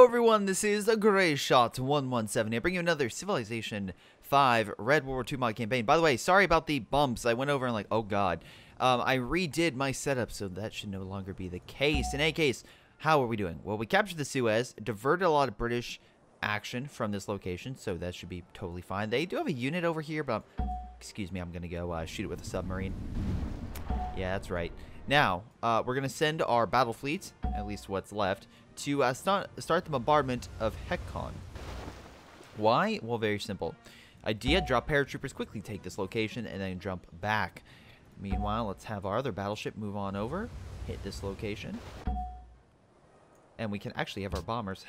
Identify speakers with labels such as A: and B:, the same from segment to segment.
A: Hello everyone, this is a Greyshot 117 here, bringing you another Civilization 5 Red World War II mod campaign. By the way, sorry about the bumps. I went over and oh god. I redid my setup, so that should no longer be the case. In any case, how are we doing? Well, we captured the Suez, diverted a lot of British action from this location, so that should be totally fine. They do have a unit over here, but excuse me, I'm going to go shoot it with a submarine. Yeah, that's right. Now, we're going to send our battle fleet, at least what's left, to start the bombardment of Hekon. Why? Well, very simple. Idea, drop paratroopers, quickly take this location, and then jump back. Meanwhile, let's have our other battleship move on over, hit this location. And we can actually have our bombers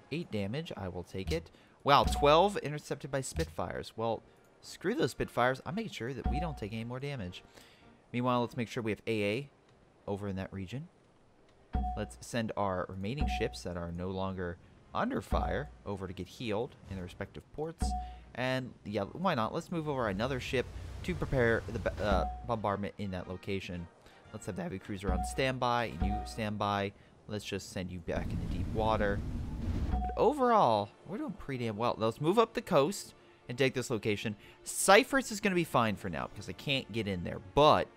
A: 8 damage. I will take it. Wow, 12 intercepted by Spitfires. Well, screw those Spitfires. I'm making sure that we don't take any more damage. Meanwhile, let's make sure we have AA over in that region. Let's send our remaining ships that are no longer under fire over to get healed in their respective ports. And, yeah, why not? Let's move over another ship to prepare the bombardment in that location. Let's have the heavy cruiser on standby, and you stand by. Let's just send you back into deep water. But overall, we're doing pretty damn well. Let's move up the coast and take this location. Cyphers is going to be fine for now because I can't get in there. But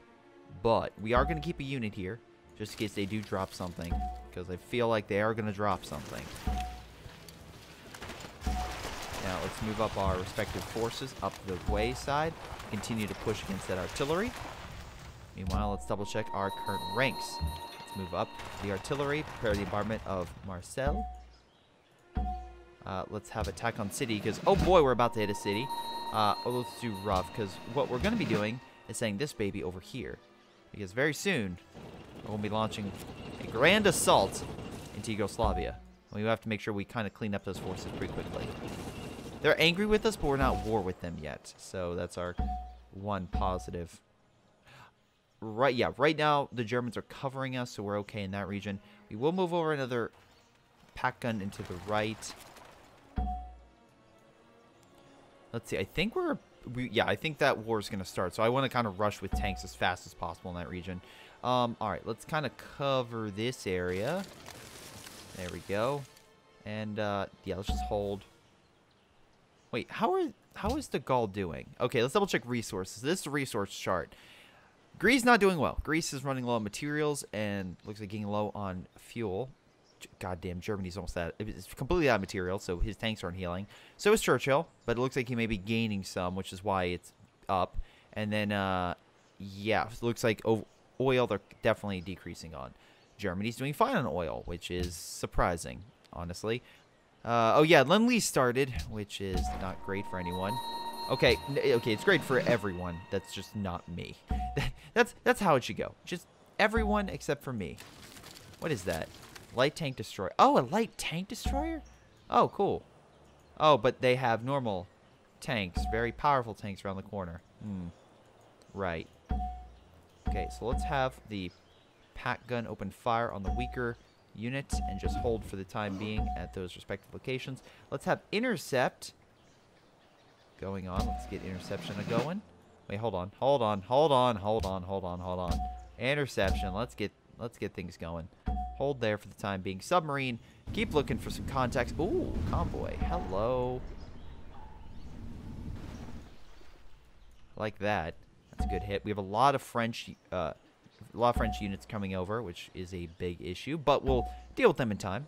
A: we are going to keep a unit here just in case they do drop something, because I feel like they are going to drop something. Now let's move up our respective forces up the wayside. Continue to push against that artillery. Meanwhile, let's double check our current ranks. Let's move up the artillery, prepare the bombardment of Marseille. Let's have attack on city, because oh boy, we're about to hit a city. Let's do rough, because what we're going to be doing is saying this baby over here, because very soon we'll be launching a grand assault into Yugoslavia. We have to make sure we kind of clean up those forces pretty quickly. They're angry with us, but we're not at war with them yet. So that's our one positive. Right now the Germans are covering us, so we're okay in that region. We will move over another pack gun into the right. Let's see. I think I think that war is going to start. So I want to kind of rush with tanks as fast as possible in that region. All right, let's kind of cover this area. There we go. And, yeah, let's just hold. Wait, how is the Gaul doing? Okay, let's double check resources. This is a resource chart. Greece not doing well. Greece is running low on materials and looks like getting low on fuel. Goddamn, Germany's almost out. It's completely out of material, so his tanks aren't healing. So is Churchill, but it looks like he may be gaining some, which is why it's up. And then, yeah, it looks like oil they're definitely decreasing on. Germany's doing fine on oil, which is surprising, honestly. Oh yeah, Lend-Lease started, which is not great for anyone. Okay, it's great for everyone. That's just not me. That's how it should go. Just everyone except for me. What is that? Light tank destroyer. Oh, a light tank destroyer? Oh, cool. Oh, but they have normal tanks, very powerful tanks around the corner. Right. Okay, so let's have the pack gun open fire on the weaker unit and just hold for the time being at those respective locations. Let's have intercept going on. Let's get interception going. Wait, hold on. Interception. Let's get things going. Hold there for the time being. Submarine. Keep looking for some contacts. Ooh, convoy. Hello. Like that. That's a good hit. We have a lot of French units coming over, which is a big issue, but we'll deal with them in time.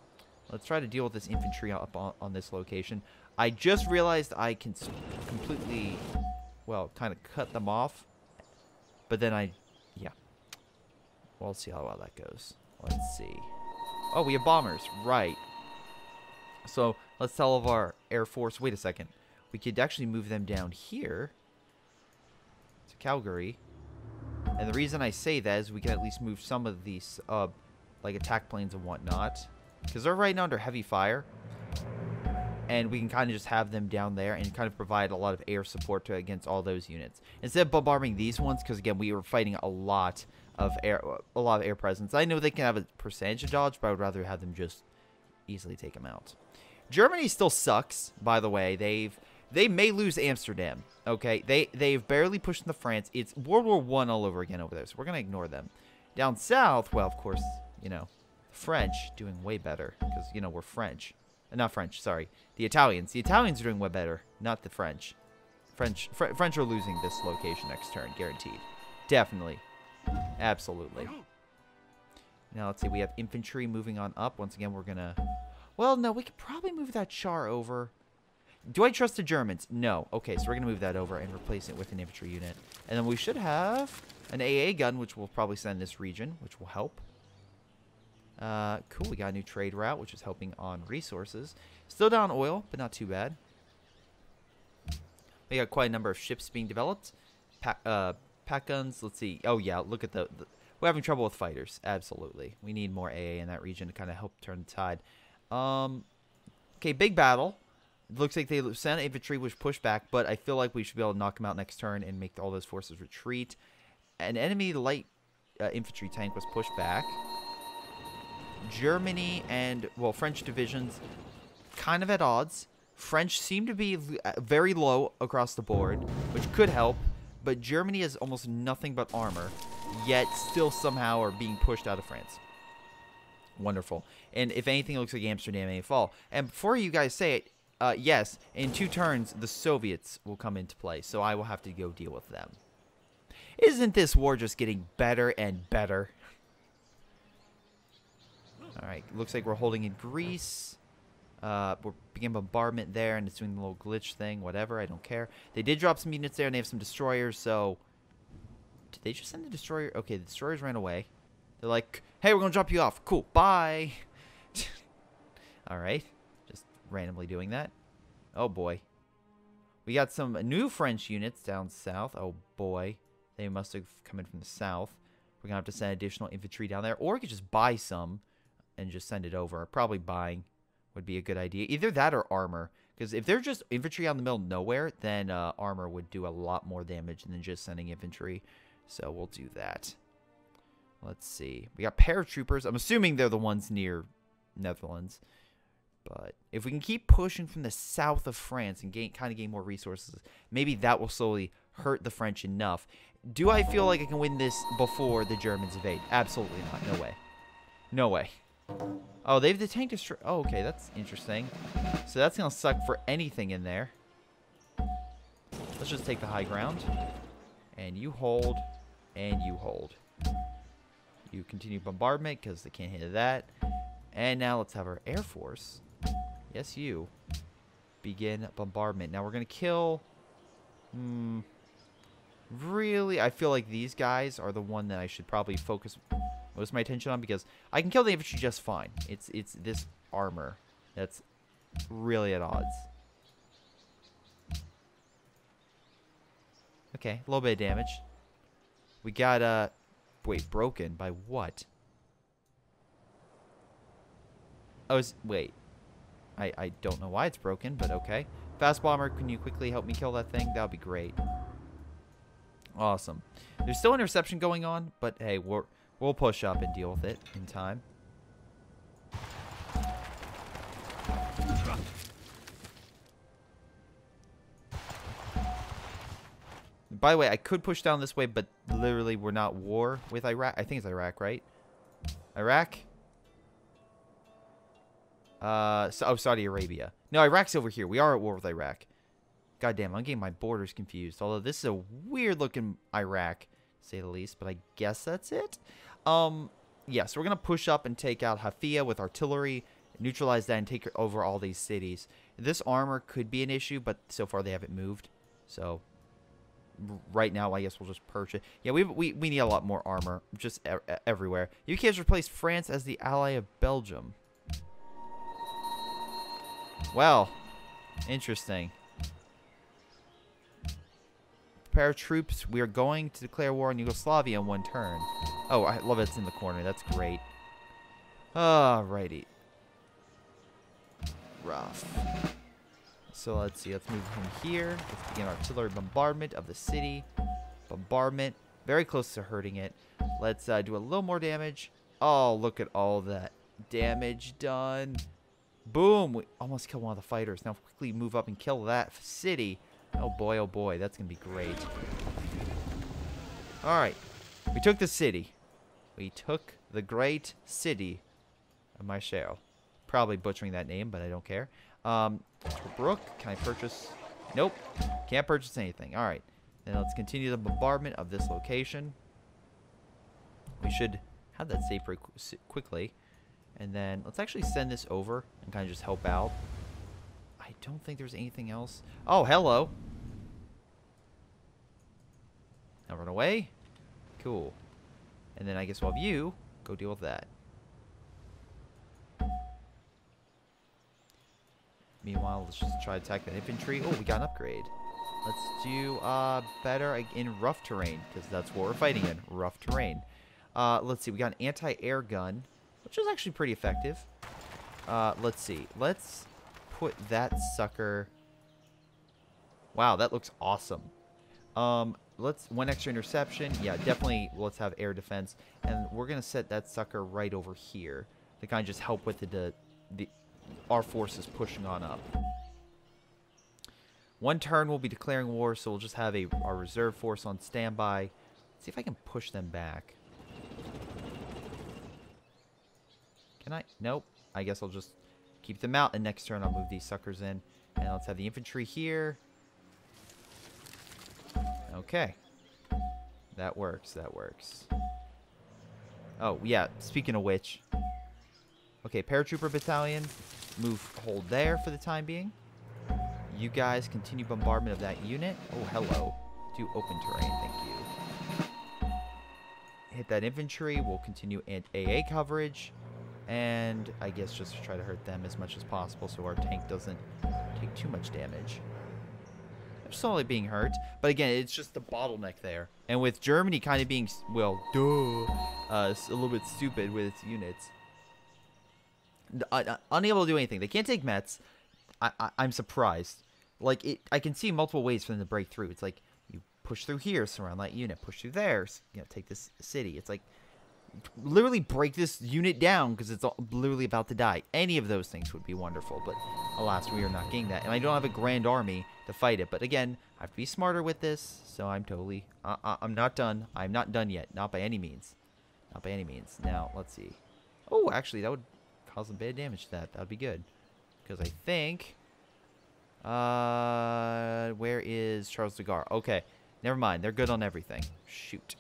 A: Let's try to deal with this infantry up on this location. I just realized I can completely, well, kind of cut them off, but then yeah. Well, let's see how well that goes. Let's see. Oh, we have bombers, right. So let's tell of our Air Force, wait a second. We could actually move them down here to Calgary. And the reason I say that is we can at least move some of these, like attack planes and whatnot. Because they're right now under heavy fire. And we can kind of just have them down there and kind of provide a lot of air support against all those units. Instead of bombarding these ones, because again, we were fighting a lot of air presence. I know they can have a percentage of dodge, but I would rather have them just easily take them out. Germany still sucks, by the way. They may lose Amsterdam, okay? They've barely pushed into France. It's World War I all over again over there, so we're going to ignore them. Down south, well, of course, you know, French doing way better because, you know, we're French. Not French, sorry. The Italians. The Italians are doing way better, not the French. French are losing this location next turn, guaranteed. Definitely. Absolutely. Now, let's see. We have infantry moving on up. Once again, we're going to... Well, no, we could probably move that char over. Do I trust the Germans? No. Okay, so we're going to move that over and replace it with an infantry unit. And then we should have an AA gun, which we'll probably send in this region, which will help. Cool. We got a new trade route, which is helping on resources. Still down oil, but not too bad. We got quite a number of ships being developed. Pack guns. Let's see. Oh, yeah. Look at the... We're having trouble with fighters. Absolutely. We need more AA in that region to kind of help turn the tide. Okay, big battle. It looks like they sent infantry, which pushed back, but I feel like we should be able to knock them out next turn and make all those forces retreat. An enemy light infantry tank was pushed back. Germany and, well, French divisions kind of at odds. French seem to be very low across the board, which could help, but Germany has almost nothing but armor, yet still somehow are being pushed out of France. Wonderful. And if anything, it looks like Amsterdam may fall. And before you guys say it, yes, in 2 turns, the Soviets will come into play, so I will have to go deal with them. Isn't this war just getting better and better? Alright, looks like we're holding in Greece. We're beginning bombardment there, and it's doing the little glitch thing, whatever, I don't care. They did drop some units there, and they have some destroyers, so... Did they just send the destroyer? Okay, the destroyers ran away. They're like, hey, we're going to drop you off. Cool, bye. Alright, just randomly doing that. Oh, boy. We got some new French units down south. Oh, boy. They must have come in from the south. We're going to have to send additional infantry down there. Or we could just buy some and just send it over. Probably buying would be a good idea. Either that or armor. Because if they're just infantry out in the middle of nowhere, then armor would do a lot more damage than just sending infantry. So we'll do that. Let's see. We got paratroopers. I'm assuming they're the ones near Netherlands. But if we can keep pushing from the south of France and kind of gain more resources, maybe that will slowly hurt the French enough. Do I feel like I can win this before the Germans invade? Absolutely not. No way. No way. Oh, they have the tank destroyer. Oh, okay. That's interesting. So that's going to suck for anything in there. Let's just take the high ground. And you hold. And you hold. You continue bombardment because they can't hit that. And now let's have our Air Force. Yes, you. Begin bombardment. Now we're going to kill... really, I feel like these guys are the one that I should probably focus most of my attention on because I can kill the infantry just fine. It's this armor that's really at odds. Okay, a little bit of damage. We got, wait, broken by what? Oh, wait. I don't know why it's broken, but okay. Fast bomber, can you quickly help me kill that thing? That would be great. Awesome. There's still interception going on, but hey, we'll push up and deal with it in time. By the way, I could push down this way, but literally we're not war with Iraq. I think it's Iraq, right? Iraq? Saudi Arabia. No, Iraq's over here. We are at war with Iraq. Goddamn, I'm getting my borders confused. Although this is a weird-looking Iraq, to say the least. But I guess that's it. Yeah, so we're going to push up and take out Hafia with artillery, neutralize that, and take over all these cities. This armor could be an issue, but so far they haven't moved. So, right now, I guess we'll just purchase. Yeah, we need a lot more armor, just everywhere. UK has replaced France as the ally of Belgium. Well, interesting. Prepare troops. We are going to declare war on Yugoslavia in 1 turn. Oh, I love it's in the corner. That's great. Alrighty. Rough. So let's see. Let's move from here. Let's begin artillery bombardment of the city. Bombardment. Very close to hurting it. Let's do a little more damage. Oh, look at all that damage done. Boom. We almost killed one of the fighters. Now quickly move up and kill that city. Oh boy, that's going to be great. Alright. We took the city. We took the great city of Marseille. Probably butchering that name, but I don't care. Brook, can I purchase? Nope. Can't purchase anything. All right. Then let's continue the bombardment of this location. We should have that saved pretty quickly. And then let's actually send this over and kind of just help out. I don't think there's anything else. Oh, hello. Now run away. Cool. And then I guess we'll have you go deal with that. Meanwhile, let's just try to attack that infantry. Oh, we got an upgrade. Let's do better in rough terrain, because that's what we're fighting in, rough terrain. Let's see, we got an anti-air gun, which is actually pretty effective. Let's see. Let's put that sucker... Wow, that looks awesome. Let's... One extra interception. Yeah, definitely let's have air defense. And we're going to set that sucker right over here to kind of just help with our forces pushing on up. One turn we'll be declaring war, so we'll just have our reserve force on standby. Let's see if I can push them back. Can I? Nope. I guess I'll just keep them out, and next turn I'll move these suckers in. And let's have the infantry here. Okay. That works, that works. Oh, yeah, speaking of which. Okay, paratrooper battalion. Hold there for the time being. You guys continue bombardment of that unit. Oh, hello. Do open terrain, thank you. Hit that infantry. We'll continue AA coverage. And I guess just to try to hurt them as much as possible so our tank doesn't take too much damage. They're slowly being hurt. But again, it's just the bottleneck there. And with Germany kind of being, well, a little bit stupid with its units. Unable to do anything. They can't take Mets. I'm surprised. Like, I can see multiple ways for them to break through. It's like, you push through here, surround that unit. Push through there, take this city. It's like, literally break this unit down because it's literally about to die. Any of those things would be wonderful, but alas, we are not getting that. And I don't have a grand army to fight it. But again, I have to be smarter with this, so I'm totally... I'm not done. I'm not done yet. Not by any means. Not by any means. Now, let's see. Oh, actually, that would cause some bad damage to that. That would be good. Because I think... where is Charles de Gaulle? Okay, never mind. They're good on everything. Shoot.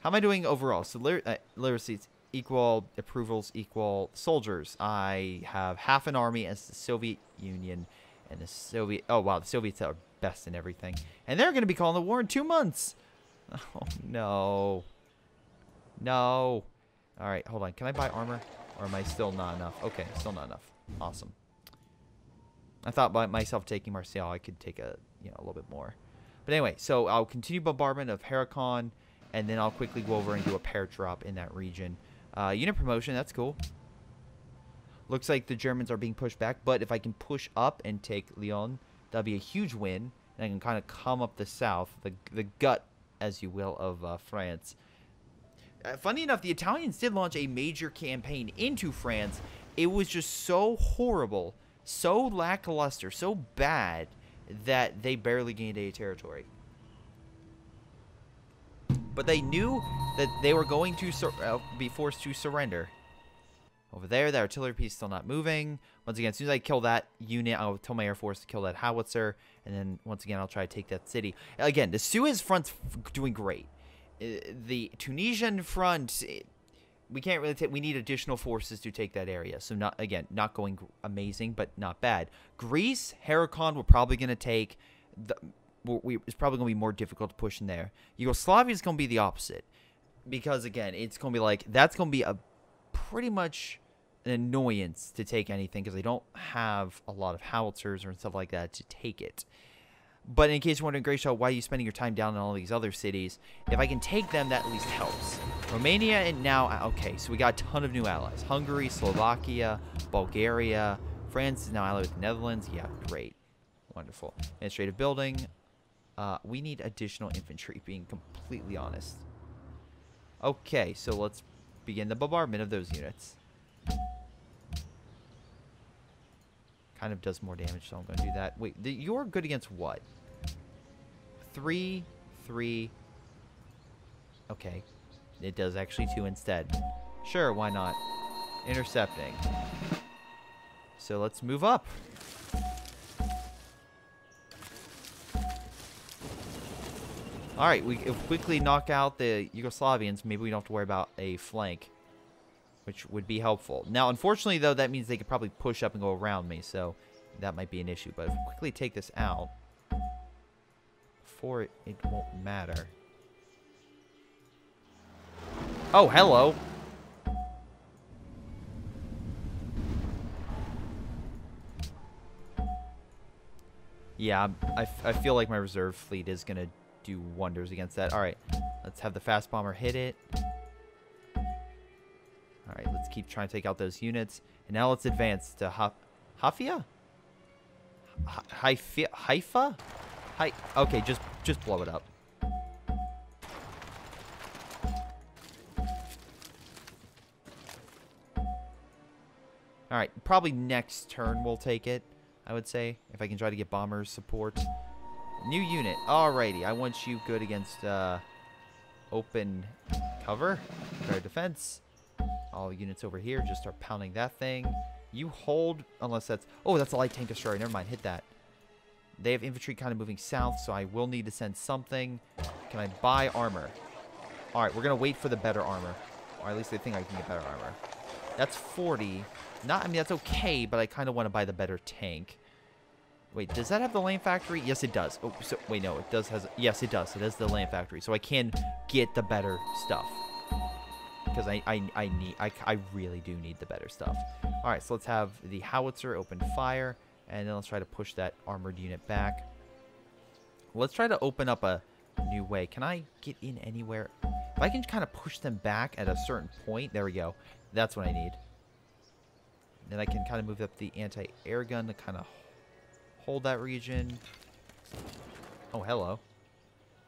A: How am I doing overall? So literacies equal, approvals equal, soldiers. I have half an army as the Soviet Union and the Soviet... Oh, wow, the Soviets are best in everything. And they're going to be calling the war in 2 months. Oh, no. No. All right, hold on. Can I buy armor? Or am I still not enough? Okay, still not enough. Awesome. I thought by myself taking Marseille, I could take a little bit more. But anyway, so I'll continue bombardment of Heracon, and then I'll quickly go over and do a paradrop in that region. Unit promotion, that's cool. Looks like the Germans are being pushed back, but if I can push up and take Lyon, that'll be a huge win. And I can kind of come up the south, the gut, as you will, of France. Funny enough, the Italians did launch a major campaign into France. It was just so horrible, so lackluster, so bad that they barely gained any territory. But they knew that they were going to be forced to surrender. Over there, the artillery piece still not moving. Once again, as soon as I kill that unit, I'll tell my air force to kill that howitzer. And then, once again, I'll try to take that city. Again, the Suez front's doing great. The Tunisian front, we can't really take... We need additional forces to take that area. So, not going amazing, but not bad. Greece, Heracon, we're probably going to take... It's probably going to be more difficult to push in there. Yugoslavia is going to be the opposite. Because, again, it's going to be like... That's going to be a pretty much an annoyance to take anything. Because they don't have a lot of howitzers or stuff like that to take it. But in case you're wondering, Greyshot, why are you spending your time down in all these other cities? If I can take them, that at least helps. Romania and now... Okay, so we got a ton of new allies. Hungary, Slovakia, Bulgaria. France is now allied with the Netherlands. Yeah, great. Wonderful. Administrative building. We need additional infantry, being completely honest. Okay, so let's begin the bombardment of those units. Kind of does more damage, so I'm going to do that. Wait, you're good against what? 3, 3. Okay. It does actually 2 instead. Sure, why not? Intercepting. So let's move up. All right, we quickly knock out the Yugoslavians. Maybe we don't have to worry about a flank, which would be helpful. Now, unfortunately, though, that means they could probably push up and go around me, so that might be an issue. But if we quickly take this out, before it won't matter. Oh, hello. Yeah, I feel like my reserve fleet is going to do wonders against that. All right, let's have the fast bomber hit it. All right, let's keep trying to take out those units. And now let's advance to Haifa? Haifa? Okay, just blow it up. All right, probably next turn we'll take it, I would say, if I can try to get bombers support. New unit. Alrighty, I want you good against open cover. Air defense. All units over here, just start pounding that thing. You hold, unless that's... Oh, that's a light tank destroyer. Never mind, hit that. They have infantry kind of moving south, so I will need to send something. Can I buy armor? Alright, we're going to wait for the better armor. Or at least I think I can get better armor. That's 40. I mean, that's okay, but I kind of want to buy the better tank. Wait, does that have the land factory? Yes, it does. Oh, so wait, no, it does has. Yes, it does. It has the land factory, so I can get the better stuff. Because I really do need the better stuff. All right, so let's have the howitzer open fire, and then let's try to push that armored unit back. Let's try to open up a new way. Can I get in anywhere? If I can kind of push them back at a certain point, there we go. That's what I need. Then I can kind of move up the anti-air gun to kind of hold that region. Oh, hello.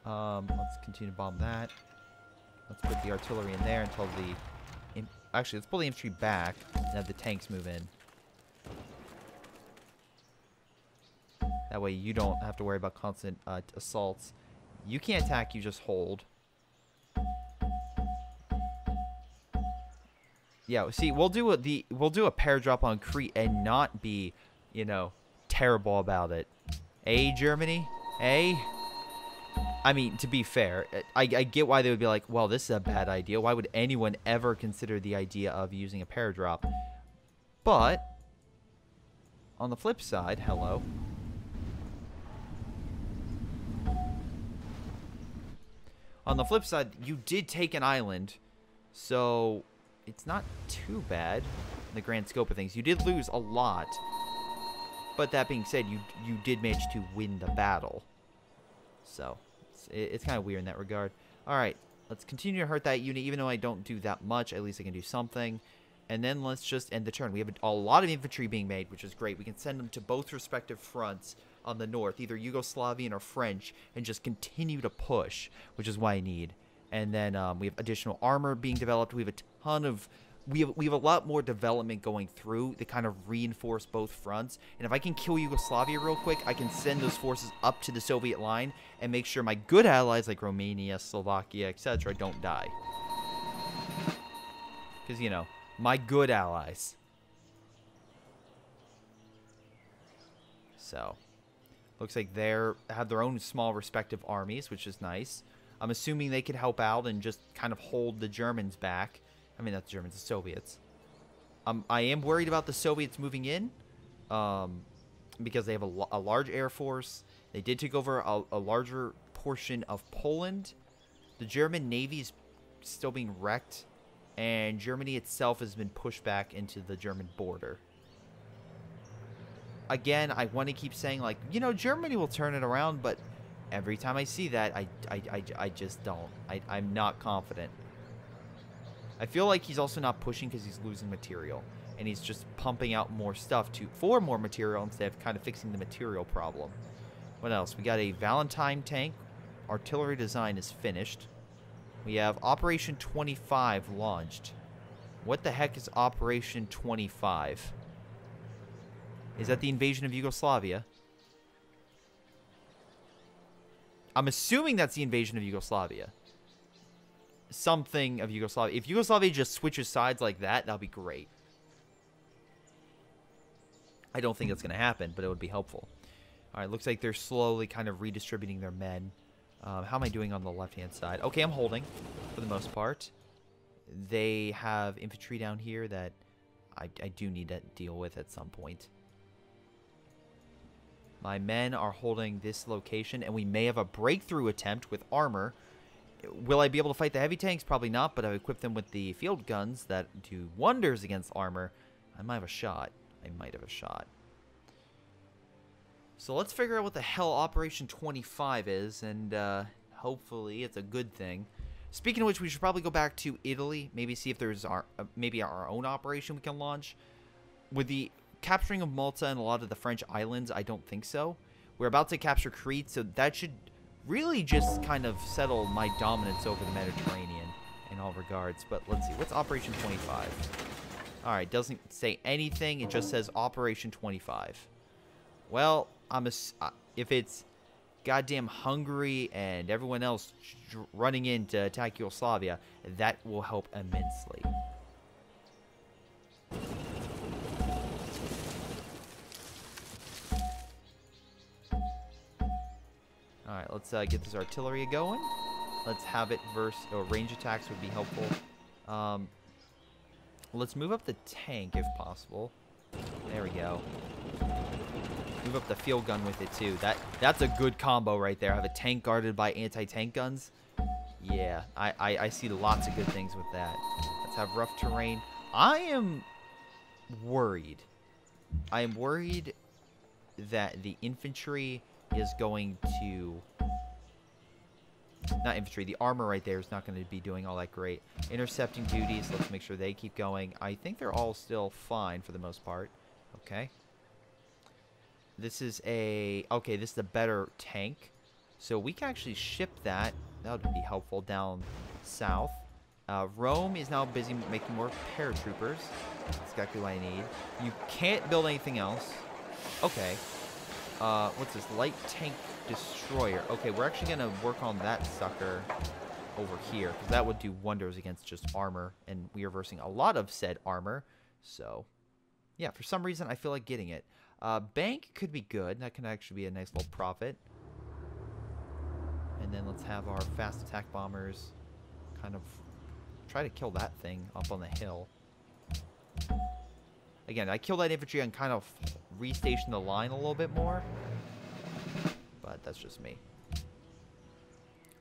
A: Let's continue to bomb that. Let's put the artillery in there until the... Actually, let's pull the infantry back and have the tanks move in. That way you don't have to worry about constant assaults. You can't attack, you just hold. Yeah, see, we'll do a pair drop on Crete and not be, you know, terrible about it. Germany? I mean, to be fair, I get why they would be like, well, this is a bad idea. Why would anyone ever consider the idea of using a pair drop? But, on the flip side, hello. On the flip side, you did take an island, so it's not too bad in the grand scope of things. You did lose a lot, but that being said, you did manage to win the battle. So, it's kind of weird in that regard. Alright, let's continue to hurt that unit. Even though I don't do that much, at least I can do something. And then let's just end the turn. We have a lot of infantry being made, which is great. We can send them to both respective fronts on the north, either Yugoslavian or French, and just continue to push, which is what I need. And then we have additional armor being developed. We have a ton of... We have a lot more development going through to kind of reinforce both fronts. And if I can kill Yugoslavia real quick, I can send those forces up to the Soviet line and make sure my good allies like Romania, Slovakia, etc. don't die. Because, you know, my good allies. So, looks like they have their own small respective armies, which is nice. I'm assuming they could help out and just kind of hold the Germans back. I mean, not the Germans, the Soviets. I am worried about the Soviets moving in because they have a large air force. They did take over a larger portion of Poland. The German Navy is still being wrecked, and Germany itself has been pushed back into the German border. Again, I want to keep saying, like, you know, Germany will turn it around, but every time I see that, I just don't. I'm not confident. I feel like he's also not pushing because he's losing material. And he's just pumping out more stuff for more material instead of kind of fixing the material problem. What else? We got a Valentine tank. Artillery design is finished. We have Operation 25 launched. What the heck is Operation 25? Is that the invasion of Yugoslavia? I'm assuming that's the invasion of Yugoslavia. Something of Yugoslavia. If Yugoslavia just switches sides like that, that'll be great. I don't think it's going to happen, but it would be helpful. All right, looks like they're slowly kind of redistributing their men. How am I doing on the left-hand side? Okay, I'm holding for the most part. They have infantry down here that I do need to deal with at some point. My men are holding this location, and we may have a breakthrough attempt with armor. Will I be able to fight the heavy tanks? Probably not, but I've equipped them with the field guns that do wonders against armor. I might have a shot. I might have a shot. So let's figure out what the hell Operation 25 is, and hopefully it's a good thing. Speaking of which, we should probably go back to Italy, maybe see if there's maybe our own operation we can launch. With the capturing of Malta and a lot of the French islands, I don't think so. We're about to capture Crete, so that should really just kind of settle my dominance over the Mediterranean in all regards. But let's see, what's Operation 25? Alright, doesn't say anything, it just says Operation 25. Well, if it's goddamn Hungary and everyone else running in to attack Yugoslavia, that will help immensely. Alright, let's get this artillery going. Let's have it range attacks would be helpful. Let's move up the tank if possible. There we go. Move up the field gun with it too. That's a good combo right there. Have a tank guarded by anti-tank guns. Yeah, I see lots of good things with that. Let's have rough terrain. I am worried. I am worried that the infantry is going to... Not infantry, the armor right there is not going to be doing all that great. Intercepting duties, let's make sure they keep going. I think they're all still fine for the most part. Okay. This is okay, this is a better tank. So we can actually ship that. That would be helpful down south. Rome is now busy making more paratroopers. That's exactly what I need. You can't build anything else. Okay. What's this? Light tank destroyer. Okay, we're actually going to work on that sucker over here, because that would do wonders against just armor, and we are versing a lot of said armor. So, yeah, for some reason I feel like getting it. Bank could be good. That can actually be a nice little profit. And then let's have our fast attack bombers kind of try to kill that thing up on the hill. Again, I killed that infantry and kind of restation the line a little bit more. But that's just me.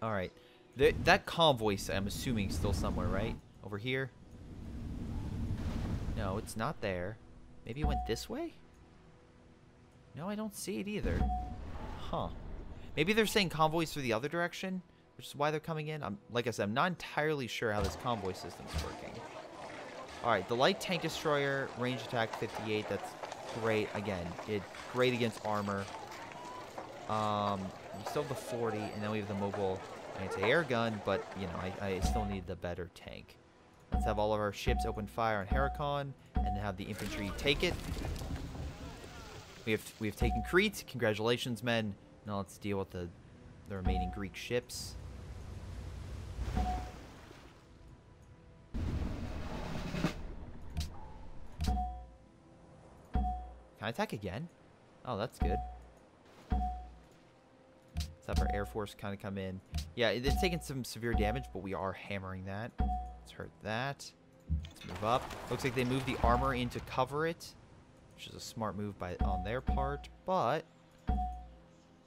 A: Alright. That convoy, I'm assuming, is still somewhere, right? Over here? No, it's not there. Maybe it went this way? No, I don't see it either. Huh. Maybe they're saying convoys through the other direction, which is why they're coming in. Like I said, I'm not entirely sure how this convoy system's working. Alright, the light tank destroyer, range attack 58, that's great. Again, it's great against armor. We still have the 40, and then we have the mobile anti-air gun, but, you know, I still need the better tank. Let's have all of our ships open fire on Heracon, and then have the infantry take it. We have taken Crete. Congratulations, men. Now let's deal with the remaining Greek ships. Can I attack again? Oh, that's good. Let's have our Air Force kind of come in. Yeah, it's taken some severe damage, but we are hammering that. Let's hurt that. Let's move up. Looks like they moved the armor in to cover it, which is a smart move on their part, but...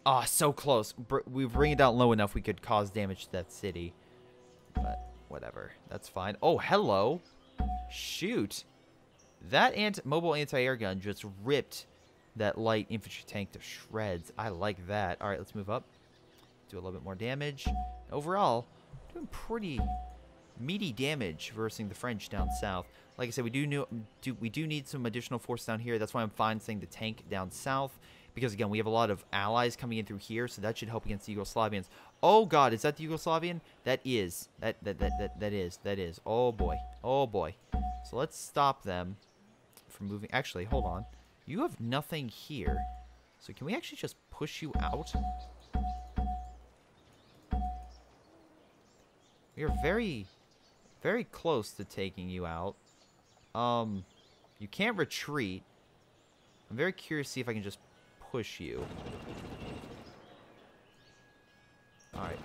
A: Ah, so close. We bring it down low enough we could cause damage to that city. But whatever. That's fine. Oh, hello. Shoot. That mobile anti-air gun just ripped that light infantry tank to shreds. I like that. Alright, let's move up. Do a little bit more damage. Overall, doing pretty meaty damage versus the French down south. Like I said, we do need some additional force down here. That's why I'm fine saying the tank down south. Because, again, we have a lot of allies coming in through here, so that should help against the Yugoslavians. Oh, God, is that the Yugoslavian? That is. That is. Oh, boy. Oh, boy. So let's stop them from moving. Actually, hold on. You have nothing here. So can we actually just push you out? We are very, very close to taking you out. You can't retreat. I'm very curious to see if I can just push you. Alright.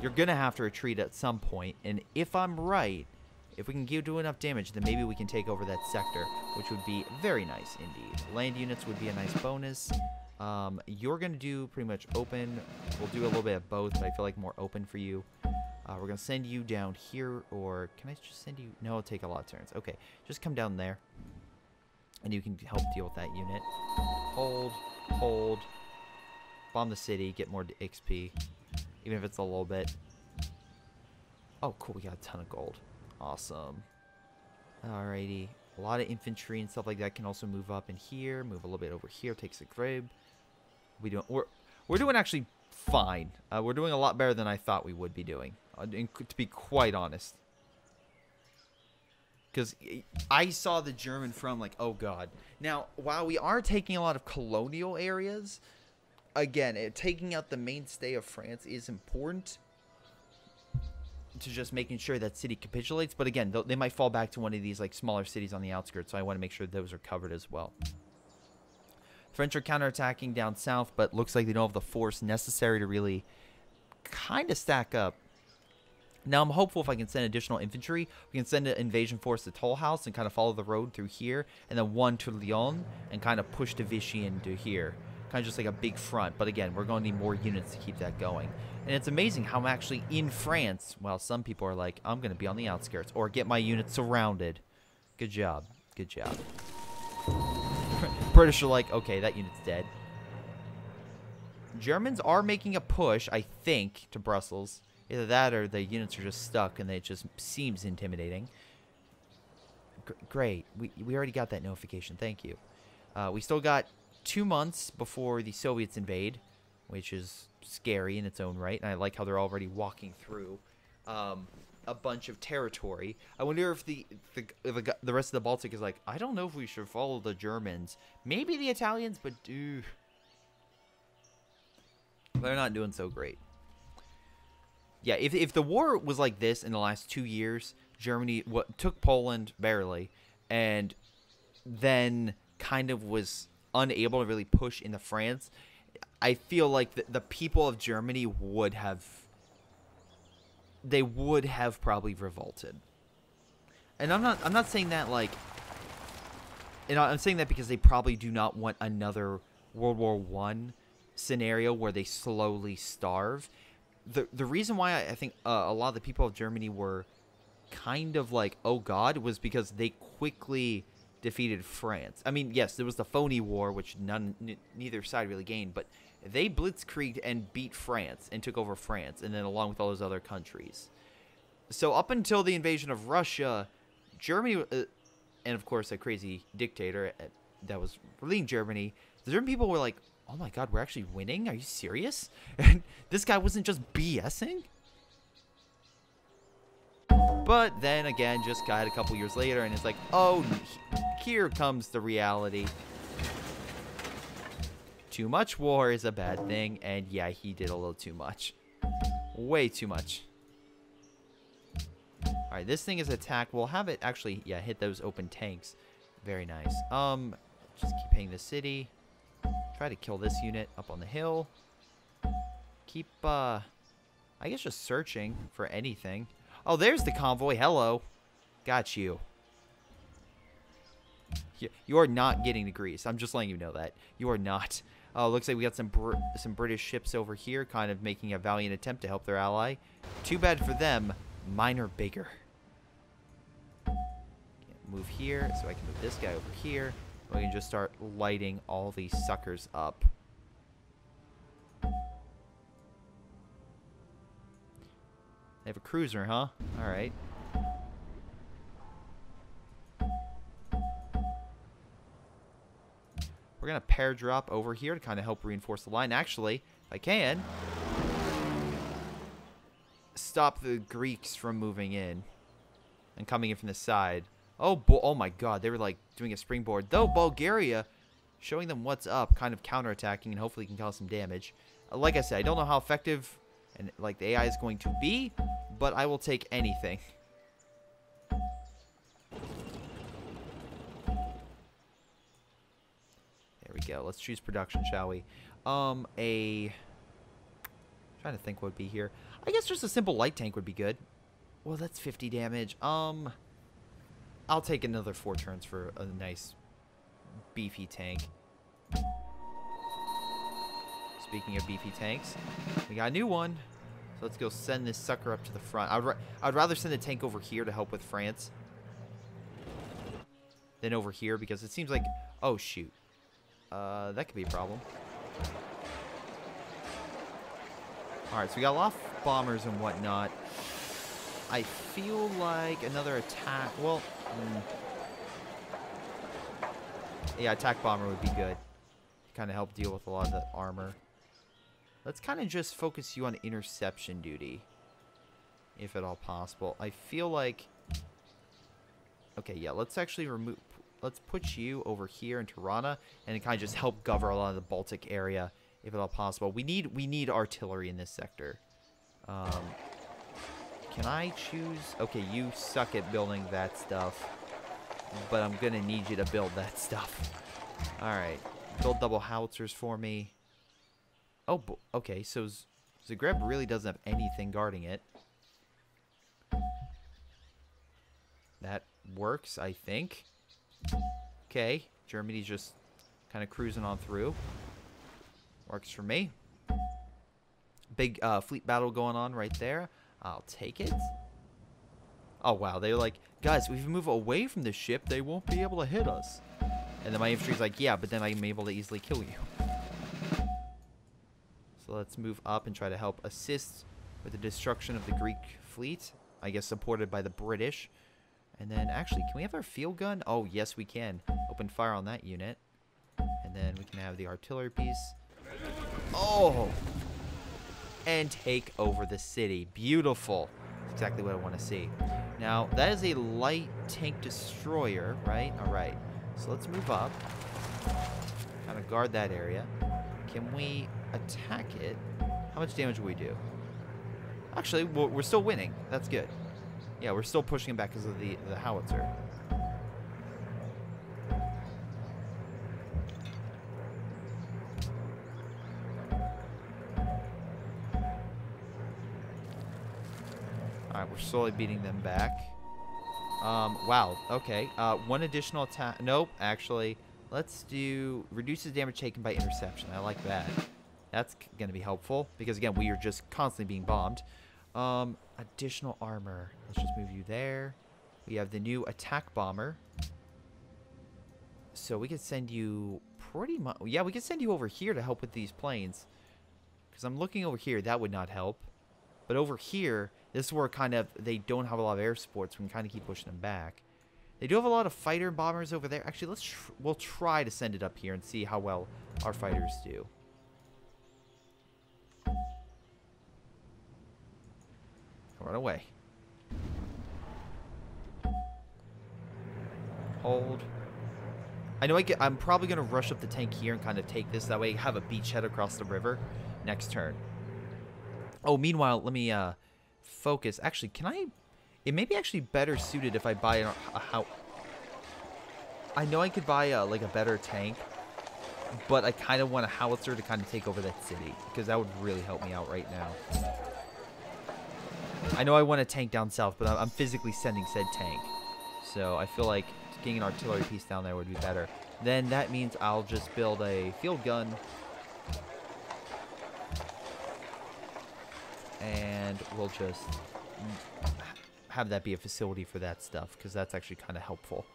A: You're going to have to retreat at some point. And if I'm right, if we can do enough damage, then maybe we can take over that sector, which would be very nice indeed. Land units would be a nice bonus. You're going to do pretty much open. We'll do a little bit of both, but I feel like more open for you. We're going to send you down here, or can I just send you? No, it'll take a lot of turns. Okay, just come down there, and you can help deal with that unit. Hold. Bomb the city, get more XP, even if it's a little bit. Oh, cool, we got a ton of gold. Awesome. Alrighty. A lot of infantry and stuff like that can also move up in here. Move a little bit over here. Takes a grib. We're doing actually fine. We're doing a lot better than I thought we would be doing. To be quite honest. Because I saw the German from like, oh god. Now, while we are taking a lot of colonial areas, again, taking out the mainstay of France is important. To just making sure that city capitulates, but again, they might fall back to one of these like smaller cities on the outskirts, so I want to make sure those are covered as well. French are counterattacking down south, but looks like they don't have the force necessary to really kind of stack up. Now I'm hopeful if I can send additional infantry, we can send an invasion force to Toll House and kind of follow the road through here, and then one to Lyon and kind of push to Vichy into here. Kind of just like a big front, but again, we're going to need more units to keep that going. And it's amazing how I'm actually in France, while some people are like, I'm going to be on the outskirts, or get my units surrounded. Good job. Good job. British are like, okay, that unit's dead. Germans are making a push, I think, to Brussels. Either that or the units are just stuck, and it just seems intimidating. Great. We already got that notification. Thank you. We still got 2 months before the Soviets invade, which is scary in its own right. And I like how they're already walking through a bunch of territory. I wonder if the rest of the Baltic is like, I don't know if we should follow the Germans. Maybe the Italians, but they're not doing so great. Yeah, if the war was like this in the last 2 years, Germany took Poland barely, and then kind of was unable to really push into France, I feel like the people of Germany would have probably revolted. And I'm not saying that like, I'm saying that because they probably do not want another World War I scenario where they slowly starve. The reason why I think a lot of the people of Germany were kind of like, oh god, was because they quickly defeated France. I mean, yes, there was the phony war, which neither side really gained, but they blitzkrieged and beat France and took over France, and then along with all those other countries. So up until the invasion of Russia, Germany, and of course a crazy dictator that was leading Germany, the German people were like, oh my god, we're actually winning? Are you serious? And this guy wasn't just BSing? But then again, just got a couple years later, and it's like, oh, here comes the reality. Too much war is a bad thing, and yeah, he did a little too much. Way too much. Alright, this thing is attacked. We'll have it actually, yeah, hit those open tanks. Very nice. Just keep hitting the city. Try to kill this unit up on the hill. Keep, I guess just searching for anything. Oh, there's the convoy. Hello. Got you. You are not getting to Greece. I'm just letting you know that. You are not. Oh, looks like we got some British ships over here kind of making a valiant attempt to help their ally. Too bad for them. Mine are bigger. Move here so I can move this guy over here. We can just start lighting all these suckers up. They have a cruiser, huh? Alright. We're going to pair drop over here to kind of help reinforce the line. Actually, if I can, stop the Greeks from moving in and coming in from the side. Oh my god, they were like doing a springboard. Though Bulgaria, showing them what's up, kind of counterattacking, and hopefully can cause some damage. Like I said, I don't know how effective and like the AI is going to be, but I will take anything. to go. Let's choose production, shall we? Trying to think what would be here. I guess just a simple light tank would be good. Well, that's 50 damage. I'll take another 4 turns for a nice beefy tank. Speaking of beefy tanks, we got a new one. So let's go send this sucker up to the front. I'd rather send a tank over here to help with France than over here, because it seems like... Oh, shoot. That could be a problem. Alright, so we got a lot of bombers and whatnot. I feel like another attack... Well... Yeah, attack bomber would be good. Kind of help deal with a lot of the armor. Let's kind of just focus you on interception duty, if at all possible. I feel like... Okay, yeah, let's actually remove... Let's put you over here in Tirana, and kind of just help cover a lot of the Baltic area, if at all possible. We need artillery in this sector. Can I choose... Okay, you suck at building that stuff, but I'm gonna need you to build that stuff. Alright, build double howitzers for me. Oh, okay, so Zagreb really doesn't have anything guarding it. That works, I think. Okay, Germany's just kind of cruising on through. Works for me. Big fleet battle going on right there. I'll take it. Oh, wow, they're like, guys, if we move away from this ship, they won't be able to hit us. And then my infantry's like, yeah, but then I'm able to easily kill you. So let's move up and try to help assist with the destruction of the Greek fleet. I guess supported by the British. And then, actually, can we have our field gun? Oh, yes, we can. Open fire on that unit. And then we can have the artillery piece. Oh! And take over the city. Beautiful. That's exactly what I want to see. Now, that is a light tank destroyer, right? All right. So let's move up. Kind of guard that area. Can we attack it? How much damage will we do? Actually, we're still winning. That's good. Yeah, we're still pushing him back because of the howitzer. Alright, we're slowly beating them back. Wow, okay. One additional attack. Nope, actually. Let's do... Reduces damage taken by interception. I like that. That's going to be helpful. Because, again, we are just constantly being bombed. Additional armor. Let's just move you there. We have the new attack bomber. So we could send you pretty much... Yeah, we could send you over here to help with these planes. Because I'm looking over here. That would not help. But over here, this is where kind of they don't have a lot of air supports. We can kind of keep pushing them back. They do have a lot of fighter bombers over there. Actually, we'll try to send it up here and see how well our fighters do. Run away. Hold. I know I'm probably going to rush up the tank here and kind of take this. That way I have a beachhead across the river next turn. Oh, meanwhile, let me focus. Actually, can I... It may be actually better suited if I buy a how... I know I could buy like a better tank, but I kind of want a howitzer to kind of take over that city, because that would really help me out right now. I know I want a tank down south, but I'm physically sending said tank. So I feel like getting an artillery piece down there would be better. Then that means I'll just build a field gun. And we'll just have that be a facility for that stuff, because that's actually kind of helpful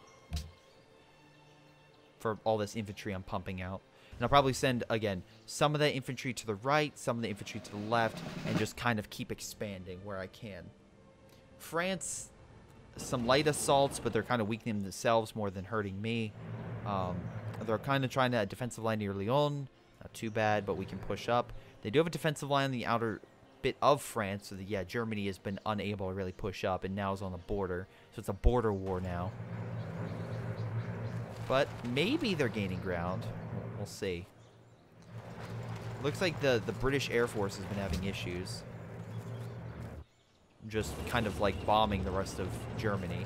A: for all this infantry I'm pumping out. And I'll probably send, again, some of that infantry to the right, some of the infantry to the left, and just kind of keep expanding where I can. France, some light assaults, but they're kind of weakening themselves more than hurting me. They're kind of trying to defensive line near Lyon. Not too bad, but we can push up. They do have a defensive line on the outer bit of France, so that, yeah, Germany has been unable to really push up, and now is on the border. So it's a border war now. But maybe they're gaining ground. We'll see. Looks like the British Air Force has been having issues. Just kind of like bombing the rest of Germany.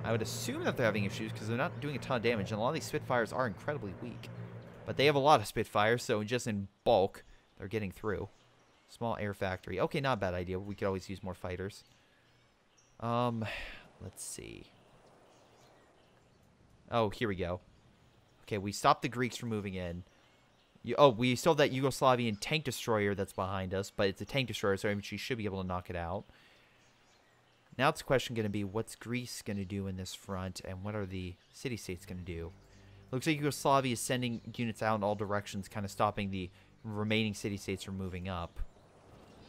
A: I would assume that they're having issues because they're not doing a ton of damage, and a lot of these Spitfires are incredibly weak. But they have a lot of Spitfires, so just in bulk, they're getting through. Small air factory. Okay, not a bad idea. We could always use more fighters. Let's see. Oh, here we go. Okay, we stopped the Greeks from moving in. We still have that Yugoslavian tank destroyer that's behind us, but it's a tank destroyer, so she should be able to knock it out. Now it's a question going to be, what's Greece going to do in this front, and what are the city-states going to do? Looks like Yugoslavia is sending units out in all directions, kind of stopping the remaining city-states from moving up.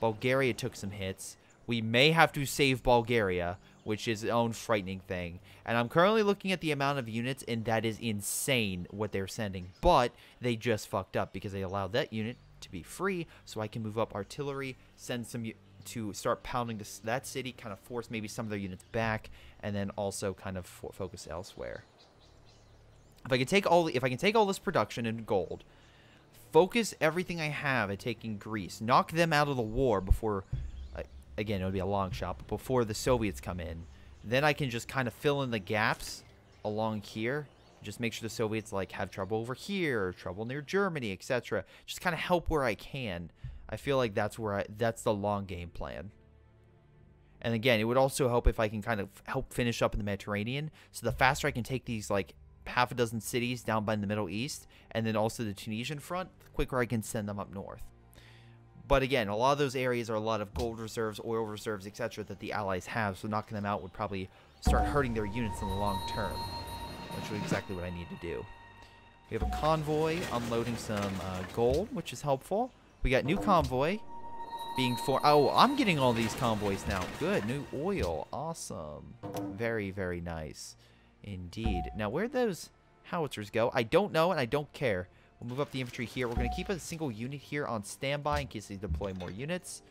A: Bulgaria took some hits. We may have to save Bulgaria, which is its own frightening thing. And I'm currently looking at the amount of units, and that is insane what they're sending. But they just fucked up because they allowed that unit to be free, so I can move up artillery, send some to start pounding that city, kind of force maybe some of their units back, and then also kind of focus elsewhere. If I can take all this production into gold, focus everything I have at taking Greece, knock them out of the war before. Again, it would be a long shot, but before the Soviets come in, then I can just kind of fill in the gaps along here. Just make sure the Soviets like have trouble over here, or trouble near Germany, etc. Just kind of help where I can. I feel like that's the long game plan. And again, it would also help if I can kind of help finish up in the Mediterranean. So the faster I can take these like half a dozen cities down by the Middle East, and then also the Tunisian front, the quicker I can send them up north. But again, a lot of those areas are a lot of gold reserves, oil reserves, etc. that the Allies have, so knocking them out would probably start hurting their units in the long term, which is exactly what I need to do. We have a convoy unloading some gold, which is helpful. We got new convoy being oh, I'm getting all these convoys now. Good, new oil. Awesome. Very, very nice indeed. Now, where'd those howitzers go? I don't know, and I don't care. We'll move up the infantry here. We're going to keep a single unit here on standby in case they deploy more units.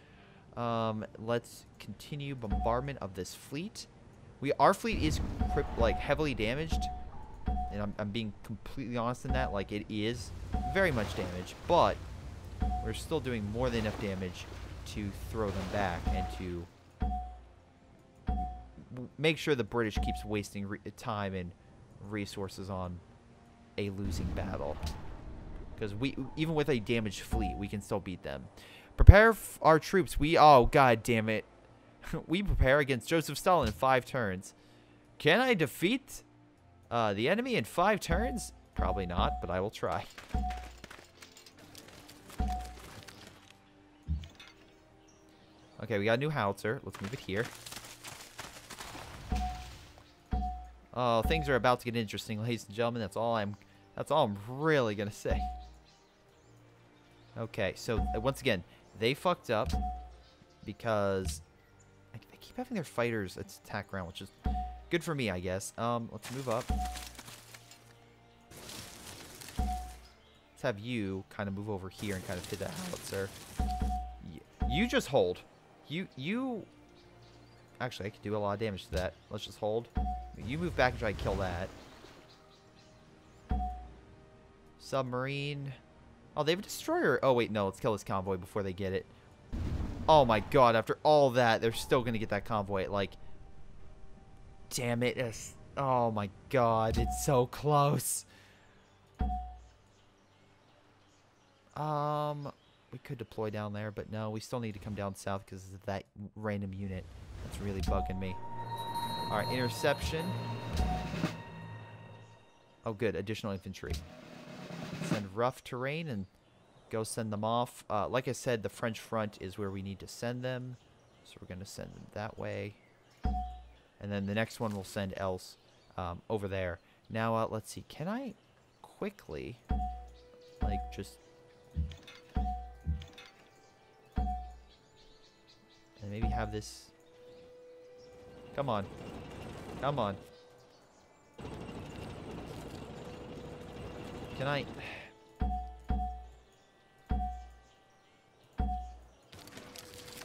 A: Let's continue bombardment of this fleet. Our fleet is like heavily damaged, and I'm being completely honest in that. Like, it is very much damaged, but we're still doing more than enough damage to throw them back and to make sure the British keeps wasting time and resources on a losing battle. Because even with a damaged fleet, we can still beat them. Prepare our troops. Oh, god damn it. We prepare against Joseph Stalin in 5 turns. Can I defeat the enemy in 5 turns? Probably not, but I will try. Okay, we got a new howitzer. Let's move it here. Oh, things are about to get interesting, ladies and gentlemen. That's all I'm really gonna say. Okay, so once again, they fucked up because they keep having their fighters attack ground, which is good for me, I guess. Let's move up. Let's have you kind of move over here and kind of hit that howitzer. You just hold. You actually, I could do a lot of damage to that. Let's just hold. You move back and try to kill that. Submarine. Oh, they have a destroyer. Oh, wait, no. Let's kill this convoy before they get it. Oh, my God. After all that, they're still going to get that convoy. Like, damn it. Oh, my God. It's so close. We could deploy down there, but no. We still need to come down south because of that random unit. That's really bugging me. All right, interception. Oh, good. Additional infantry. Send rough terrain and go send them off. Like I said, the French front is where we need to send them. So we're going to send them that way. And then the next one we'll send else over there. Now, let's see. Can I quickly, like, just... and maybe have this... Come on. Come on. Can I...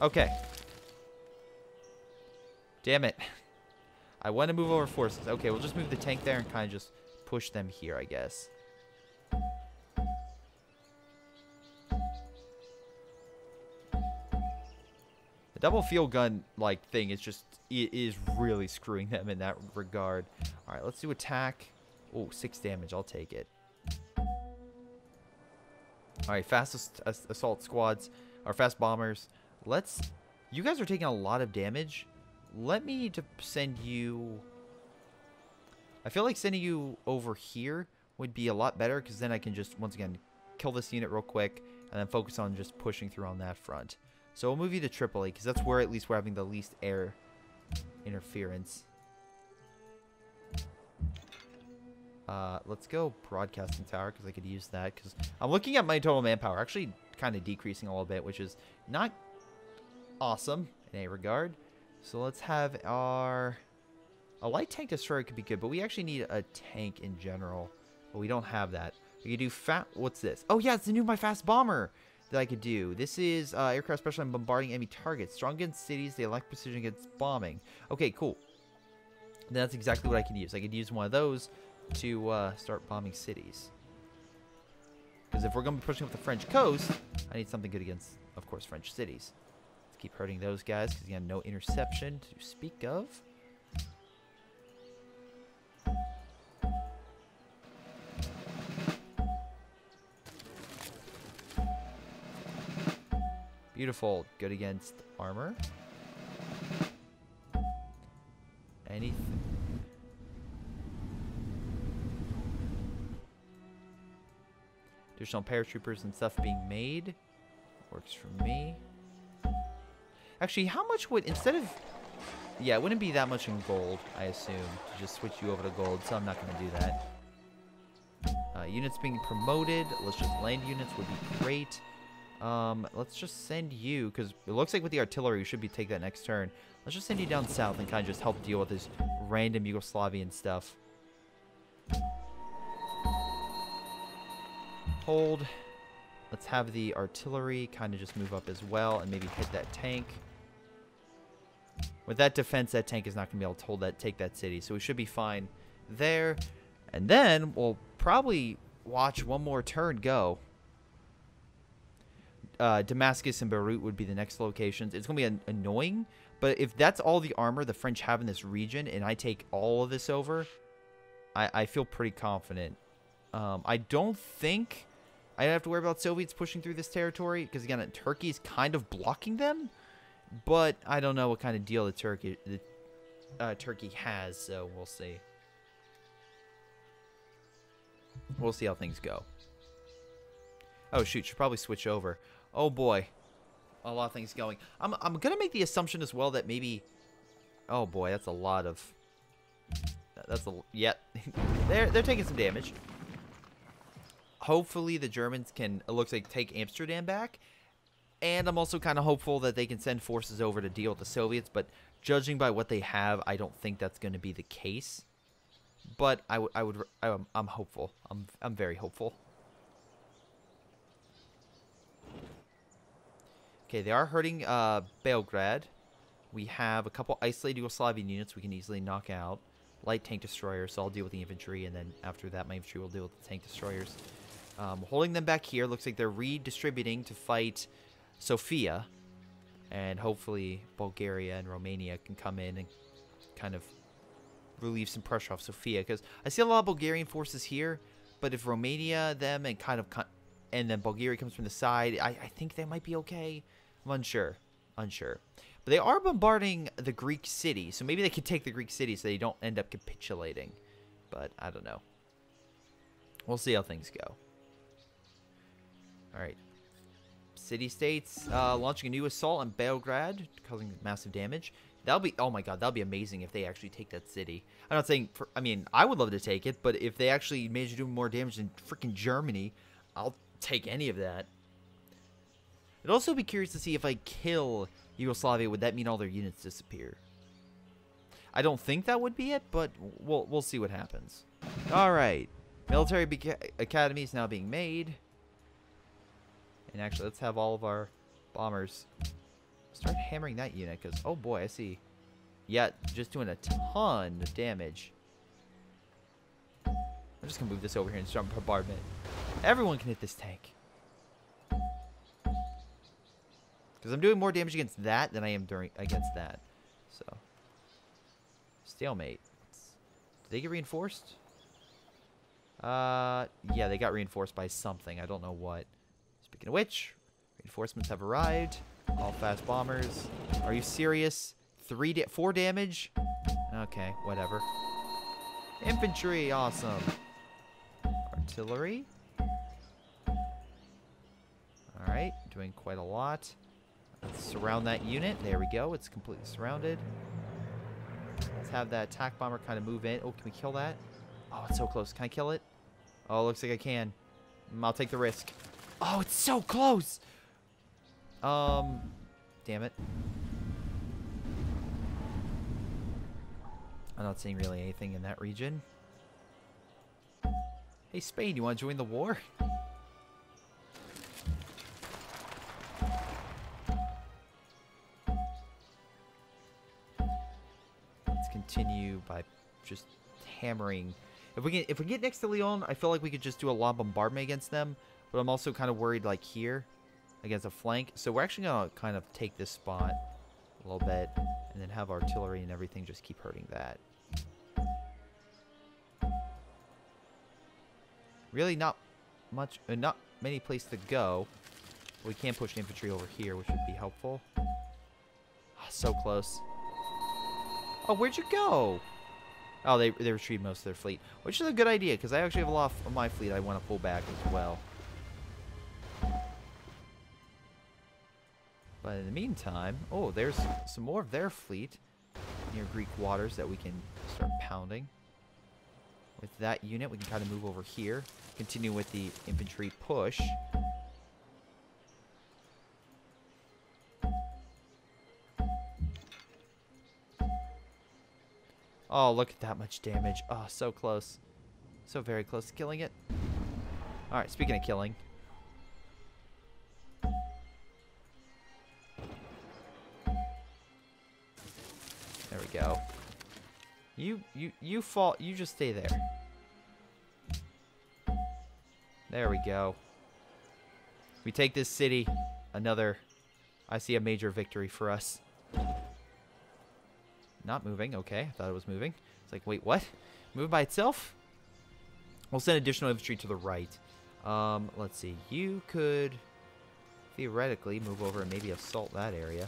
A: Okay. Damn it. I want to move over forces. Okay, we'll just move the tank there and kind of just push them here, I guess. The double field gun, like, thing is just... it is really screwing them in that regard. Alright, let's do attack. Oh, 6 damage. I'll take it. All right, fast assault squads, or fast bombers. You guys are taking a lot of damage. Let me send you... I feel like sending you over here would be a lot better, because then I can just, once again, kill this unit real quick, and then focus on just pushing through on that front. So we'll move you to Tripoli, because that's where at least we're having the least air interference. Let's go broadcasting tower, because I could use that, because I'm looking at my total manpower, actually kind of decreasing a little bit, which is not awesome in a regard. So let's have our... A light tank destroyer could be good, but we actually need a tank in general. But we don't have that. We could do What's this? Oh, yeah, it's the new My Fast Bomber that I could do. This is aircraft special in bombarding enemy targets. Strong against cities, they lack precision against bombing. Okay, cool. That's exactly what I could use. I could use one of those to start bombing cities. Because if we're going to be pushing up the French coast, I need something good against, of course, French cities. Let's keep hurting those guys, because again, no interception to speak of. Beautiful. Good against armor. Anything. Additional paratroopers and stuff being made. Works for me. Actually, how much would, instead of... Yeah, it wouldn't be that much in gold, I assume, to just switch you over to gold, so I'm not going to do that. Units being promoted. Let's just land units would be great. Let's just send you, because it looks like with the artillery, you should be take that next turn. Let's just send you down south and kind of just help deal with this random Yugoslavian stuff. Hold. Let's have the artillery kind of just move up as well and maybe hit that tank. With that defense, that tank is not going to be able to hold that, take that city, so we should be fine there. And then we'll probably watch one more turn go. Damascus and Beirut would be the next locations. It's going to be annoying, but if that's all the armor the French have in this region and I take all of this over, I feel pretty confident. I don't think I have to worry about Soviets pushing through this territory, because again, Turkey's kind of blocking them, but I don't know what kind of deal Turkey has, so we'll see. We'll see how things go. Oh shoot, should probably switch over. Oh boy, a lot of things going. I'm gonna make the assumption as well that maybe. Oh boy, that's a lot of. That's a yeah. they're taking some damage. Hopefully the Germans can. It looks like take Amsterdam back, and I'm also kind of hopeful that they can send forces over to deal with the Soviets. But judging by what they have, I don't think that's going to be the case. But I'm hopeful. I'm very hopeful. Okay, they are hurting Belgrade. We have a couple isolated Yugoslavian units we can easily knock out. Light tank destroyers, so I'll deal with the infantry, and then after that, my infantry will deal with the tank destroyers. Holding them back here. Looks like they're redistributing to fight Sofia. And hopefully Bulgaria and Romania can come in and kind of relieve some pressure off Sofia. Because I see a lot of Bulgarian forces here, but if Romania, them, and and then Bulgaria comes from the side, I think they might be okay. I'm unsure. But they are bombarding the Greek city, so maybe they could take the Greek city so they don't end up capitulating. But I don't know. We'll see how things go. Alright. City-states launching a new assault on Belgrade, causing massive damage. That'll be, oh my god, that'll be amazing if they actually take that city. I'm not saying, I mean, I would love to take it, but if they actually manage to do more damage than freaking Germany, I'll take any of that. I'd also be curious to see if I kill Yugoslavia, would that mean all their units disappear? I don't think that would be it, but we'll see what happens. Alright. Military academy is now being made. And actually, let's have all of our bombers start hammering that unit, because, oh boy, I see. Yeah, just doing a ton of damage. I'm just going to move this over here and start bombardment. Everyone can hit this tank. Because I'm doing more damage against that than I am against that. So. Stalemate. Did they get reinforced? Yeah, they got reinforced by something. I don't know what. Speaking of which, reinforcements have arrived. All fast bombers. Are you serious? 4 damage? Okay, whatever. Infantry, awesome. Artillery. Alright, doing quite a lot. Let's surround that unit. There we go. It's completely surrounded. Let's have that attack bomber kind of move in. Oh, can we kill that? Oh, it's so close. Can I kill it? Oh, looks like I can. I'll take the risk. Oh, it's so close! Damn it. I'm not seeing really anything in that region. Hey, Spain, you want to join the war? Let's continue by just hammering. If we get next to Lyon, I feel like we could just do a lot of bombardment against them. But I'm also kind of worried, like, here against a flank. So we're actually going to kind of take this spot a little bit and then have artillery and everything just keep hurting that. Really not many places to go. We can push infantry over here, which would be helpful. Oh, so close. Oh, where'd you go? Oh, they retreated most of their fleet, which is a good idea because I actually have a lot of my fleet I want to pull back as well. But in the meantime, oh, there's some more of their fleet near Greek waters that we can start pounding. With that unit, we can kind of move over here. Continue with the infantry push. Oh, look at that much damage. Oh, so close. So very close to killing it. Alright, speaking of killing. There we go. You fall. You just stay there. There we go. We take this city. I see a major victory for us. Not moving. Okay, I thought it was moving. It's like, wait, what? Moving by itself? We'll send additional infantry to the right. Let's see. You could theoretically move over and maybe assault that area.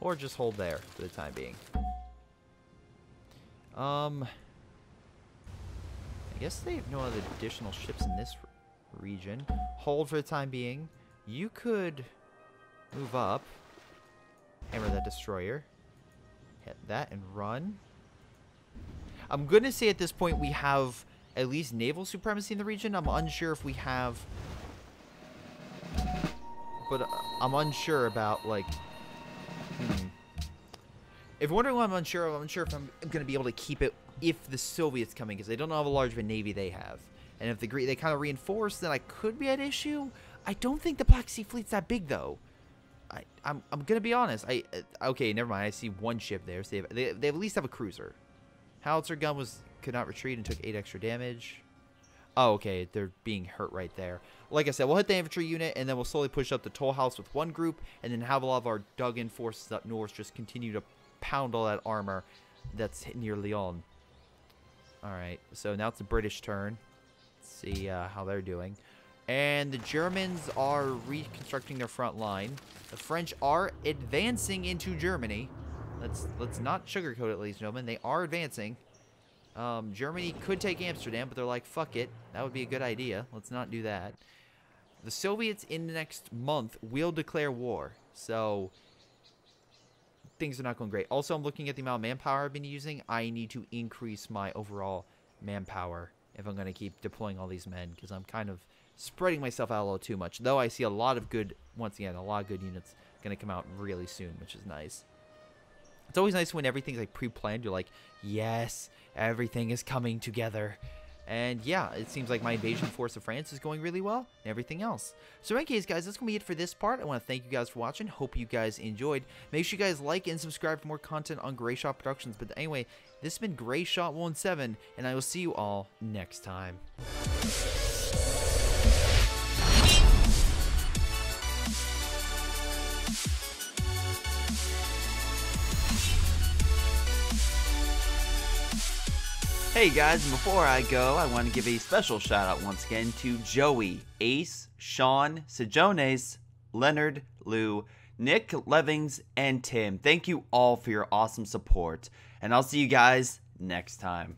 A: Or just hold there for the time being. I guess they have no other additional ships in this region. Hold for the time being. You could move up. Hammer that destroyer. Hit that and run. I'm going to say at this point we have at least naval supremacy in the region. I'm unsure if we have... But I'm unsure about, like... If you're wondering why I'm unsure if I'm going to be able to keep it if the Soviets come in, because they don't know how large of a navy they have. And if they kind of reinforce, then I could be at issue. I don't think the Black Sea Fleet's that big, though. I'm going to be honest. Okay, never mind. I see one ship there. So they at least have a cruiser. Howitzer gun could not retreat and took 8 extra damage. Oh, okay. They're being hurt right there. Like I said, we'll hit the infantry unit, and then we'll slowly push up the toll house with one group, and then have a lot of our dug-in forces up north just continue to pound all that armor that's near Lyon. Alright, so now it's the British turn. Let's see how they're doing. And the Germans are reconstructing their front line. The French are advancing into Germany. Let's not sugarcoat it, ladies and gentlemen. They are advancing. Germany could take Amsterdam, but they're like, fuck it. That would be a good idea. Let's not do that. The Soviets in the next month will declare war. So things are not going great. Also, I'm looking at the amount of manpower I've been using. I need to increase my overall manpower if I'm going to keep deploying all these men, because I'm kind of spreading myself out a little too much. Though I see a lot of good, once again, a lot of good units going to come out really soon, which is nice. It's always nice when everything's like pre-planned. You're like, yes, everything is coming together. And yeah, it seems like my invasion force of France is going really well and everything else. So in any case, guys, that's going to be it for this part. I want to thank you guys for watching. Hope you guys enjoyed. Make sure you guys like and subscribe for more content on Greyshot Productions. But anyway, this has been Greyshot17, and I will see you all next time. Hey guys, and before I go, I want to give a special shout out once again to Joey, Ace, Sean, Sejones, Leonard, Lou, Nick, Levings, and Tim. Thank you all for your awesome support, and I'll see you guys next time.